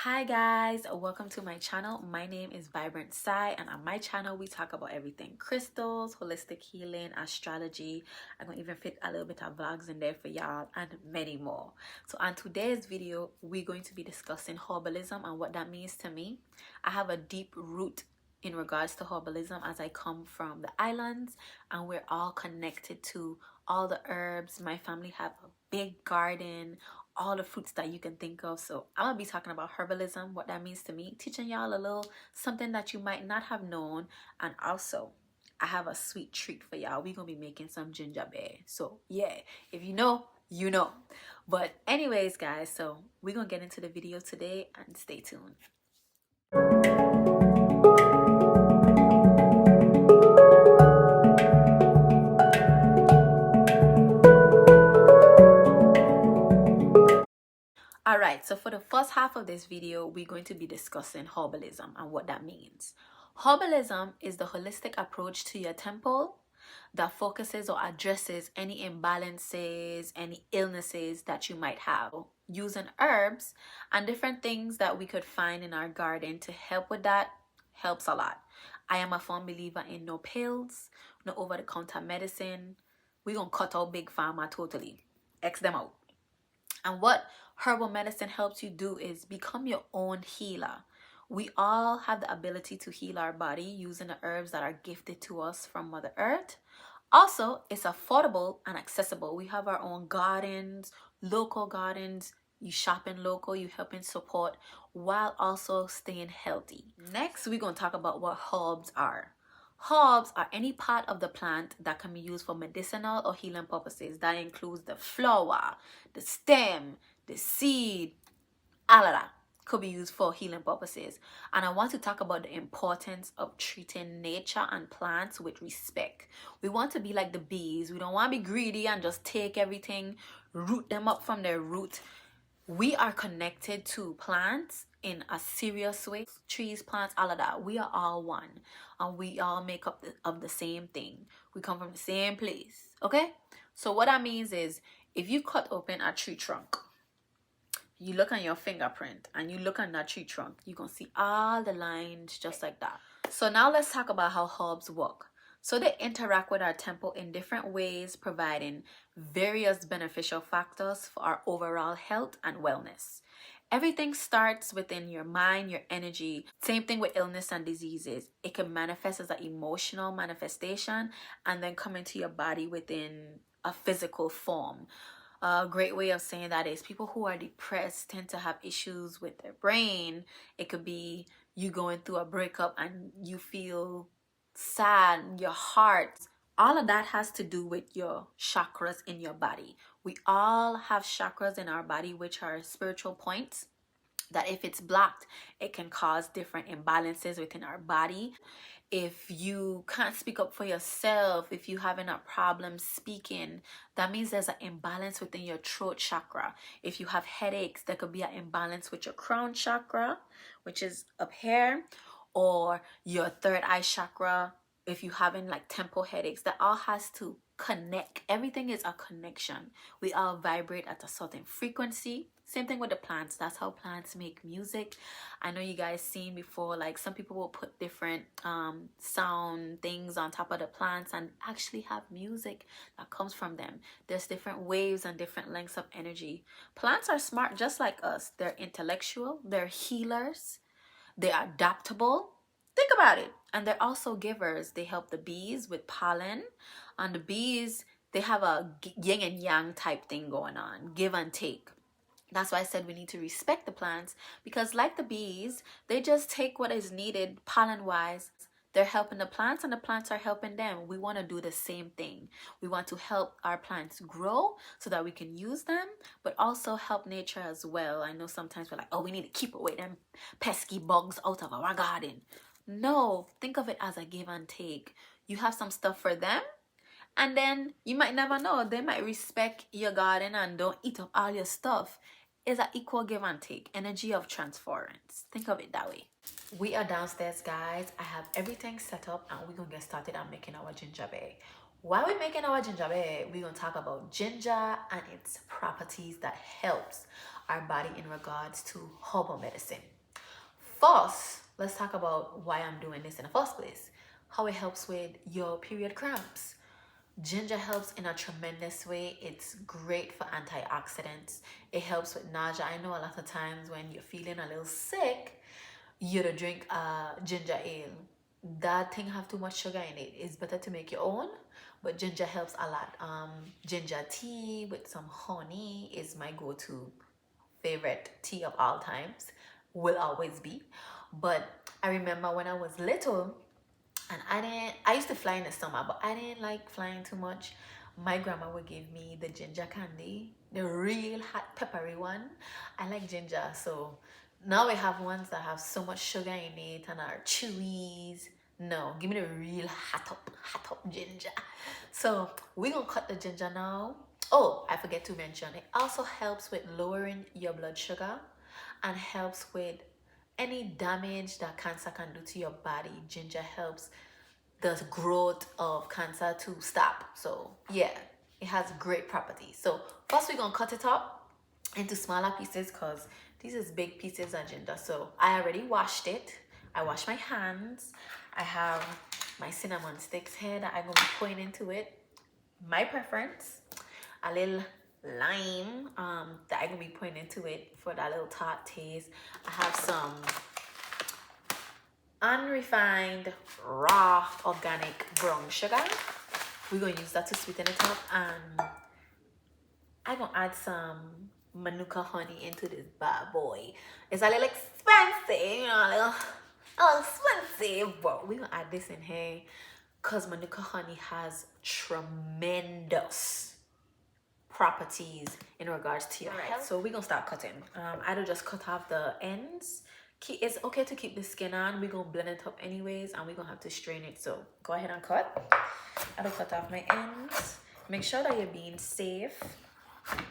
Hi guys, welcome to my channel. My name is Vibrant Sai, and on my channel we talk about everything crystals, holistic healing, astrology. I'm gonna even fit a little bit of vlogs in there for y'all and many more. So on today's video we're going to be discussing herbalism and what that means to me. I have a deep root in regards to herbalism as I come from the islands and we're all connected to all the herbs. My family have a big garden, all the fruits that you can think of. So I'm gonna be talking about herbalism, what that means to me, teaching y'all a little something that you might not have known. And also I have a sweet treat for y'all. We're gonna be making some ginger beer. So yeah, if you know, you know. But anyways guys, so we're gonna get into the video today and stay tuned. Alright, so for the first half of this video, we're going to be discussing herbalism and what that means. Herbalism is the holistic approach to your temple that focuses or addresses any imbalances, any illnesses that you might have. Using herbs and different things that we could find in our garden to help with that helps a lot. I am a firm believer in no pills, no over-the-counter medicine. We're going to cut out big pharma totally. X them out. And what herbal medicine helps you do is become your own healer. We all have the ability to heal our body using the herbs that are gifted to us from Mother Earth. Also, it's affordable and accessible. We have our own gardens, local gardens. You shopping local, you helping support while also staying healthy. Next, we're going to talk about what herbs are. Herbs are any part of the plant that can be used for medicinal or healing purposes. That includes the flower, the stem, the seed, all of that could be used for healing purposes. And I want to talk about the importance of treating nature and plants with respect. We want to be like the bees. We don't want to be greedy and just take everything, root them up from their root. We are connected to plants in a serious way. Trees, plants, all of that. We are all one. And we all make up of the same thing. We come from the same place. Okay? So what that means is, if you cut open a tree trunk, you look on your fingerprint and you look on that tree trunk, you're going to see all the lines just like that. So now let's talk about how herbs work. So they interact with our temple in different ways, providing various beneficial factors for our overall health and wellness. Everything starts within your mind, your energy. Same thing with illness and diseases. It can manifest as an emotional manifestation and then come into your body within a physical form. A great way of saying that is people who are depressed tend to have issues with their brain. It could be you going through a breakup and you feel sad, your heart. All of that has to do with your chakras in your body. We all have chakras in our body, which are spiritual points that if it's blocked, it can cause different imbalances within our body. If you can't speak up for yourself, if you're having a problem speaking, that means there's an imbalance within your throat chakra. If you have headaches, there could be an imbalance with your crown chakra, which is up here, or your third eye chakra. If you're having like temple headaches, that all has to connect. Everything is a connection. We all vibrate at a certain frequency. Same thing with the plants. That's how plants make music. I know you guys seen before, like some people will put different sound things on top of the plants and actually have music that comes from them. There's different waves and different lengths of energy. Plants are smart just like us. They're intellectual, they're healers, they're adaptable. Think about it. And they're also givers. They help the bees with pollen. And the bees, they have a yin and yang type thing going on, give and take. That's why I said we need to respect the plants, because like the bees, they just take what is needed pollen wise. They're helping the plants and the plants are helping them. We want to do the same thing. We want to help our plants grow so that we can use them, but also help nature as well. I know sometimes we're like, oh, we need to keep away them pesky bugs out of our garden. No, think of it as a give and take. You have some stuff for them, and then you might never know. They might respect your garden and don't eat up all your stuff. It's an equal give and take, energy of transference. Think of it that way. We are downstairs, guys. I have everything set up and we're gonna get started on making our ginger beer. while we're making our ginger beer, we're going to talk about ginger and its properties that helps our body in regards to herbal medicine. First, let's talk about why I'm doing this in the first place. How it helps with your period cramps. Ginger helps in a tremendous way. It's great for antioxidants. It helps with nausea. I know a lot of times when you're feeling a little sick, you to drink ginger ale. That thing have too much sugar in it. It's better to make your own, but ginger helps a lot. Ginger tea with some honey is my go-to favorite tea of all times, will always be. But I remember when I was little, and I used to fly in the summer, but I didn't like flying too much. My grandma would give me the ginger candy, the real hot peppery one. I like ginger, so now we have ones that have so much sugar in it and are chewies. No, give me the real hot up ginger. So we're gonna cut the ginger now. Oh, I forget to mention, it also helps with lowering your blood sugar and helps with any damage that cancer can do to your body. Ginger helps the growth of cancer to stop. So yeah, it has great properties. So first we're gonna cut it up into smaller pieces because these is big pieces of ginger. So I already washed it. I washed my hands. I have my cinnamon sticks here that I'm gonna be putting into it. My preference, a little lime that I'm gonna be putting into it for that little tart taste. I have some unrefined raw organic brown sugar. We're gonna use that to sweeten it up, and I'm gonna add some Manuka honey into this bad boy. It's a little expensive, you know, a little expensive, but we're gonna add this in here because Manuka honey has tremendous properties in regards to your health. So we're gonna start cutting. I don't just cut off the ends. It's okay to keep the skin on. We're gonna blend it up anyways, and we're gonna have to strain it. So go ahead and cut. I don't cut off my ends. Make sure that you're being safe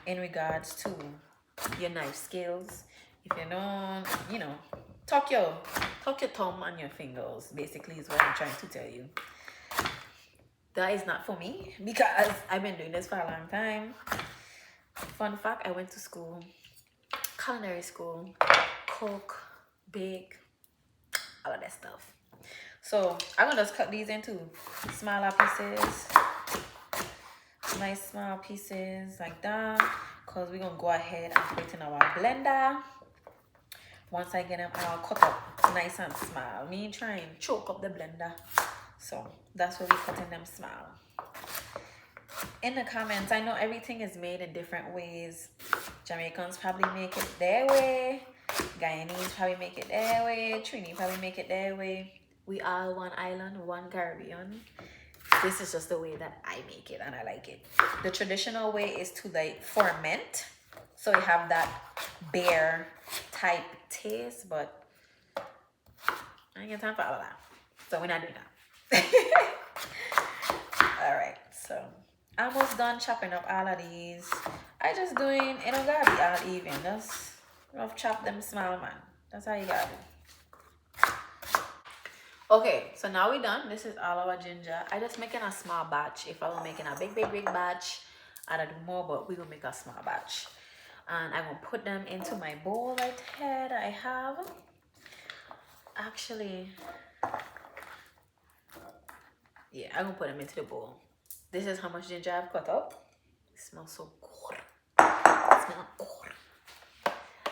in regards to your knife skills. If you don't, you know, tuck your thumb and your fingers, basically, is what I'm trying to tell you. That is not for me because I've been doing this for a long time. Fun fact, I went to school, culinary school, cook, bake, all of that stuff. So I'm gonna just cut these into smaller pieces, nice small pieces like that, because we're gonna go ahead and put it in our blender. Once I get them all cut up nice and small, me try and choke up the blender. So that's why we're cutting them small. In the comments, I know everything is made in different ways. Jamaicans probably make it their way. Guyanese probably make it their way. Trini probably make it their way. We all one island, one Caribbean. This is just the way that I make it, and I like it. The traditional way is to like ferment, so you have that beer type taste, but I ain't got time for all of that, so we're not doing that. All right, so almost done chopping up all of these. I just doing, it don't gotta be all even, just rough chop them small, man. That's how you gotta do. Okay, so now we're done. This is all our ginger. I just making a small batch. If I were making a big batch, I'd do more, but we're gonna make a small batch. And I'm gonna put them into my bowl right here that I have. Actually, yeah, I'm gonna put them into the bowl. This is how much ginger I've cut up. It smells so good. It smells good.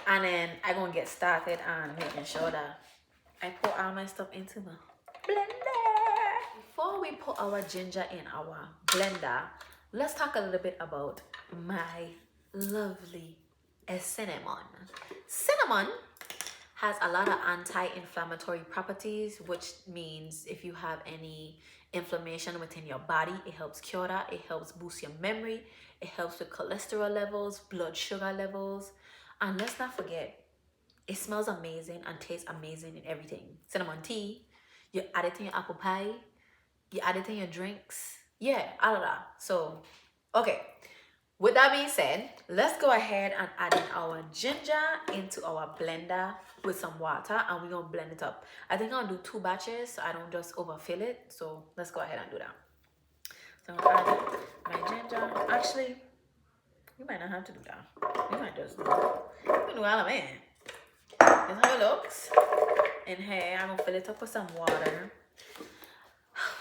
And then I'm gonna get started on making sure that I put all my stuff into my blender. Before we put our ginger in our blender, let's talk a little bit about my lovely cinnamon. Cinnamon has a lot of anti-inflammatory properties, which means if you have any inflammation within your body, it helps cure that. It helps boost your memory. It helps with cholesterol levels, blood sugar levels. And let's not forget, it smells amazing and tastes amazing in everything. Cinnamon tea, you add it in your apple pie, you add it in your drinks. Yeah, all of that. So, okay. With that being said, let's go ahead and add in our ginger into our blender with some water, and we're gonna blend it up. I think I'll do 2 batches so I don't just overfill it. So let's go ahead and do that. So I'm gonna add my ginger. Actually, you might not have to do that. You might just do it. You can do all of it. That's how it looks. In here, I'm gonna fill it up with some water.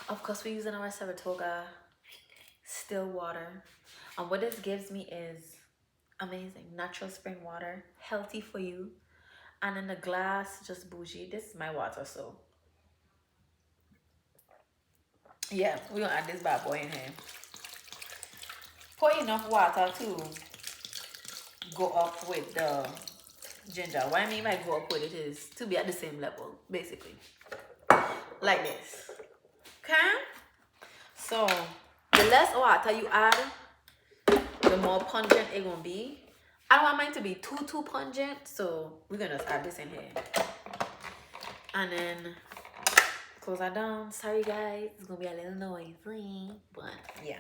Of course, we're using our Saratoga still water. And what this gives me is amazing natural spring water, healthy for you. And in the glass, just bougie. This is my water, so yeah, we're gonna add this bad boy in here. Pour enough water to go up with the ginger. What I mean by go up with it is to be at the same level, basically. Like this. Okay? So the less water you add, the more pungent it's gonna be. I don't want mine to be too pungent, so we're gonna just add this in here. And then close that down. Sorry guys, it's gonna be a little noisy, but yeah.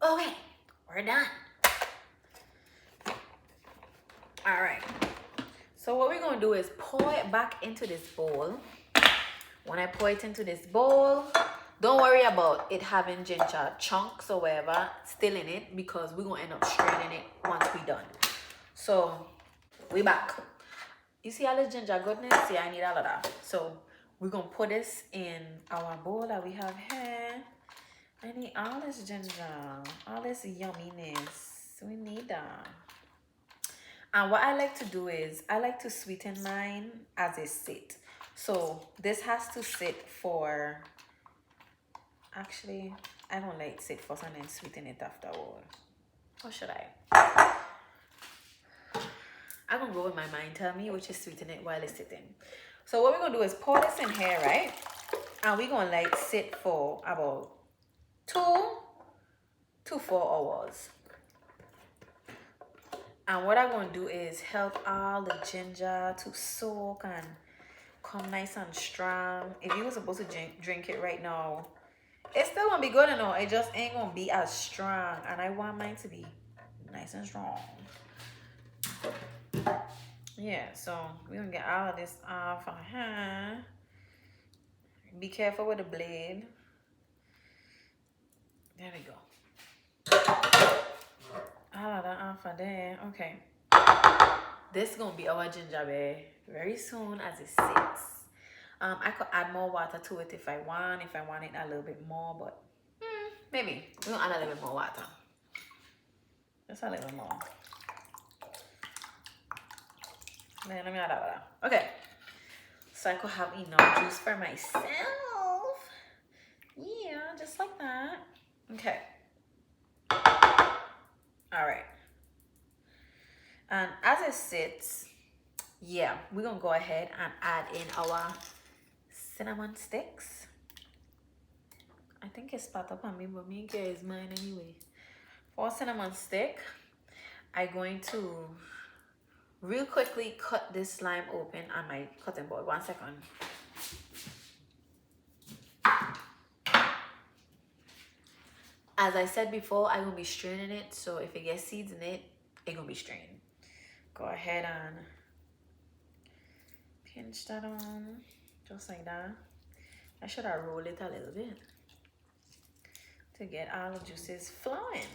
Okay, we're done. All right. So what we're gonna do is pour it back into this bowl. When I pour it into this bowl, don't worry about it having ginger chunks or whatever still in it, because we're gonna end up straining it once we're done. So we back. You see all this ginger goodness? See, I need all of that. So we're gonna put this in our bowl that we have here. I need all this ginger, all this yumminess. We need that. And what I like to do is I like to sweeten mine as it sit. So this has to sit for, actually, I don't like sit first and then sweeten it afterward. Or should I? I'm gonna go with my mind tell me, which is sweeten it while it's sitting. So what we're gonna do is pour this in here, right? And we're gonna like sit for about 2 to 4 hours. And what I'm going to do is help all the ginger to soak and come nice and strong. If you were supposed to drink it right now, it's still going to be good enough. It just ain't going to be as strong. And I want mine to be nice and strong. Yeah, so we're going to get all of this off. Be careful with the blade. There we go. All of that off of there. Okay. This is going to be our ginger beer very soon as it sits. I could add more water to it if I want it a little bit more, but maybe we're going to add a little bit more water. Just a little more. Then let me add that. Okay. So I could have enough juice for myself. Yeah, just like that. Okay. All right. And as it sits, yeah, we're going to go ahead and add in our cinnamon sticks. I think it's spat up on me, but me care is mine anyway. For cinnamon stick, I'm going to real quickly cut this slime open on my cutting board. 1 second. As I said before, I'm going to be straining it, so if it gets seeds in it, it's going to be strained. Go ahead and pinch that on, just like that. I should have rolled it a little bit to get all the juices flowing.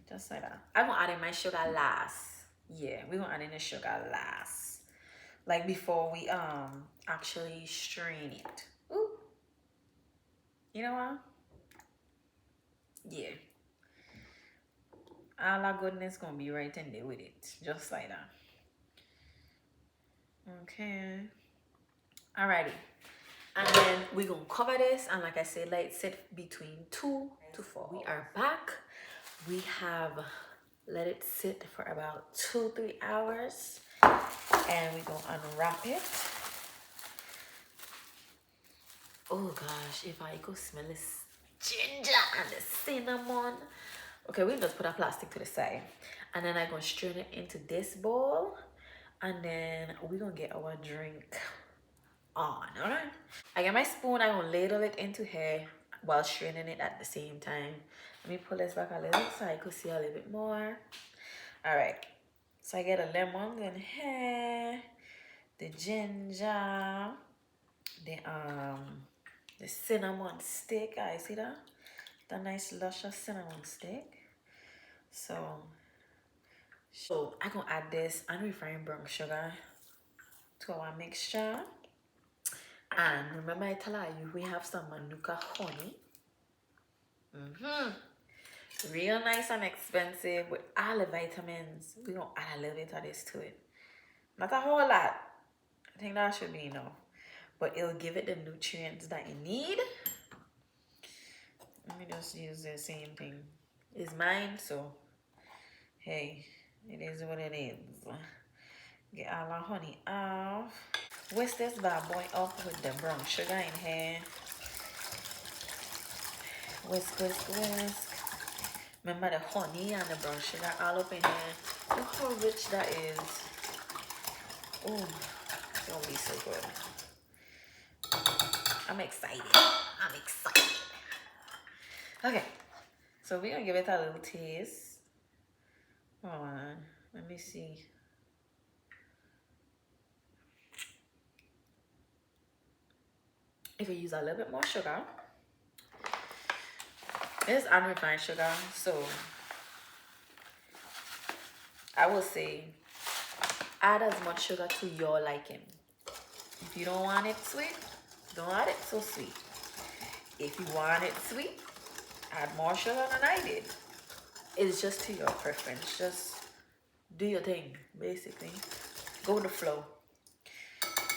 Just like that. I'm going to add in my sugar last. Yeah, we're going to add in the sugar last. Like before we actually strain it. Ooh. You know what? Yeah. All that goodness gonna be right in there with it. Just like that. Okay. Alrighty. And then we're gonna cover this, and like I said, let it sit between 2 to 4. We are back. We have let it sit for about 2-3 hours. And we're gonna unwrap it. Oh gosh, if I could smell this ginger and the cinnamon. Okay, we just put a plastic to the side. And then I'm going to strain it into this bowl. And then we're going to get our drink on, alright? I got my spoon. I'm going to ladle it into here while straining it at the same time. Let me pull this back a little so I could see a little bit more. Alright. So I get a lemon in here. The ginger. the cinnamon stick. I see that? The nice luscious cinnamon stick. So I'm gonna add this unrefined brown sugar to our mixture. And remember I tell you we have some Manuka honey. Real nice and expensive with all the vitamins. We're gonna add a little bit of this to it. Not a whole lot. I think that should be enough. But it'll give it the nutrients that you need. Let me just use the same thing. It's mine, so hey, it is what it is. Get all our honey off. Whisk this bad boy up with the brown sugar in here. Whisk, whisk, whisk. Remember the honey and the brown sugar all up in here. Look how rich that is. Oh, it's gonna be so good. I'm excited. I'm excited. Okay, so we're gonna give it a little taste. Hold on, let me see. If you use a little bit more sugar, it's unrefined sugar, so I will say add as much sugar to your liking. If you don't want it sweet, don't add it so sweet. If you want it sweet, add more sugar than I did. It's just to your preference. Just do your thing, basically. Go with the flow.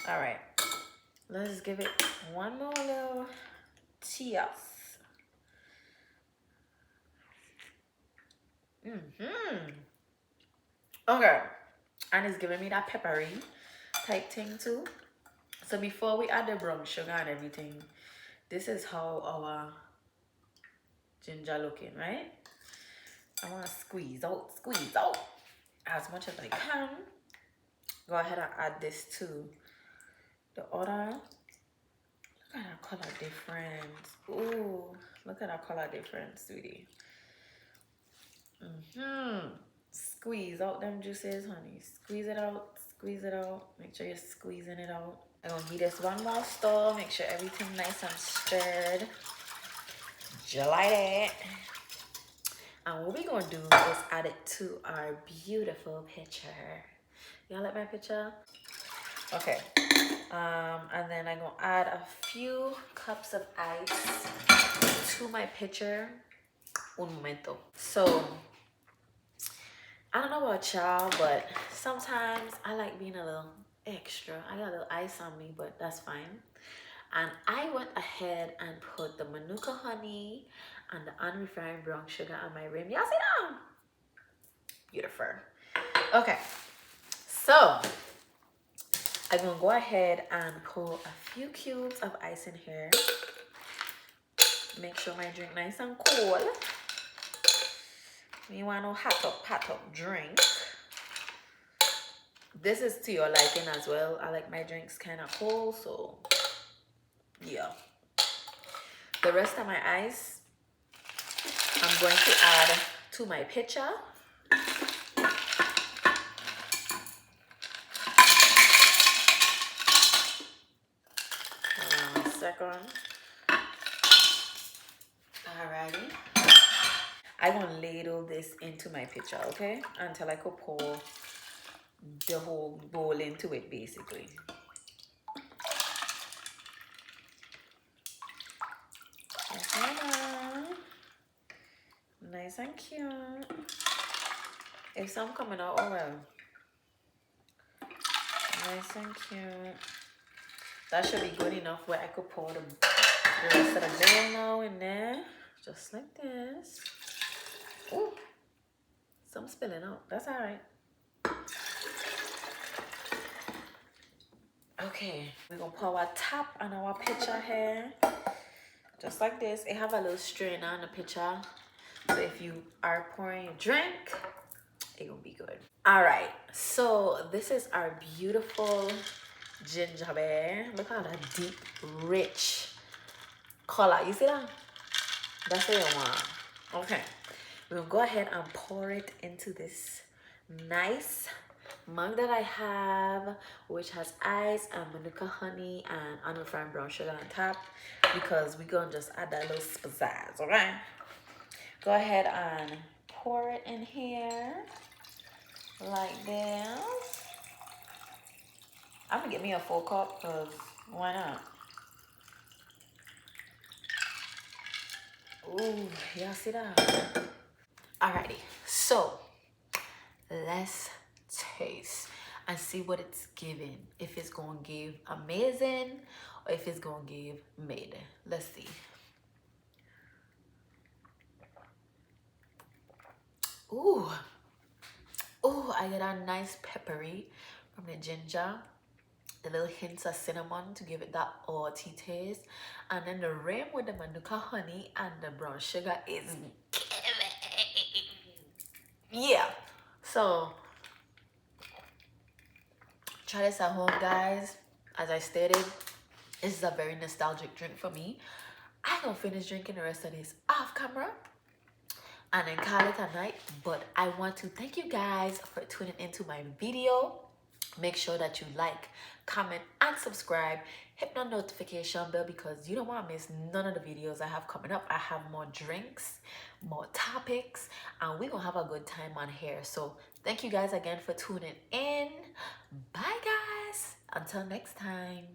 All right, let's give it one more little cheers. Okay, and it's giving me that peppery type thing too. So before we add the brown sugar and everything, this is how our ginger looking, right? I want to squeeze out as much as I can. Go ahead and add this to the other. Look at that color difference. Ooh, look at that color difference, sweetie. Squeeze out them juices, honey. Squeeze it out, squeeze it out. Make sure you're squeezing it out. I'm gonna give this one more stir. Make sure everything nice and stirred. Just like that. And what we're gonna do is add it to our beautiful picture. Y'all like my picture? Okay. And then I'm gonna add a few cups of ice to my pitcher. Un momento. So I don't know about y'all, but sometimes I like being a little extra. I got a little ice on me, but that's fine. And I went ahead and put the Manuka honey and the unrefined brown sugar on my rim. Y'all see that? Beautiful. Okay, so I'm gonna go ahead and pour a few cubes of ice in here. Make sure my drink nice and cold. You want no hot up drink. This is to your liking as well. I like my drinks kind of cold, so yeah. The rest of my ice, I'm going to add to my pitcher. Hold on a second. Alrighty. I'm going to ladle this into my pitcher, okay? Until I could pour the whole bowl into it, basically. Nice and cute. If some coming out, oh well. Nice and cute. That should be good enough where I could pour the rest of the bowl now in there. Just like this. Oh, some spilling out. That's all right. Okay, we're gonna pour our top on our pitcher here. Just like this. It have a little strainer on the pitcher. So if you are pouring a drink, it's gonna be good. All right, so this is our beautiful ginger beer. Look at that deep, rich color. You see that? That's what you want. Okay, we'll go ahead and pour it into this nice mug that I have, which has ice and Manuka honey and unrefined brown sugar on top, because we're gonna just add that little spizzazz. All right, go ahead and pour it in here like this. I'm gonna get me a full cup, because why not? Ooh, y'all see that? Alrighty, so let's taste and see what it's giving. If it's gonna give amazing or if it's gonna give mid. Let's see. Ooh, ooh, I get a nice peppery from the ginger, the little hints of cinnamon to give it that earthy taste, and then the rim with the Manuka honey and the brown sugar is giving. Yeah, so try this at home, guys. As I stated, this is a very nostalgic drink for me. I'm gonna finish drinking the rest of this off camera and then call it a night. But I want to thank you guys for tuning into my video. Make sure that you like, comment, and subscribe. Hit the notification bell because you don't want to miss none of the videos I have coming up. I have more drinks, more topics, and we're gonna have a good time on here. So thank you guys again for tuning in. Bye guys, until next time.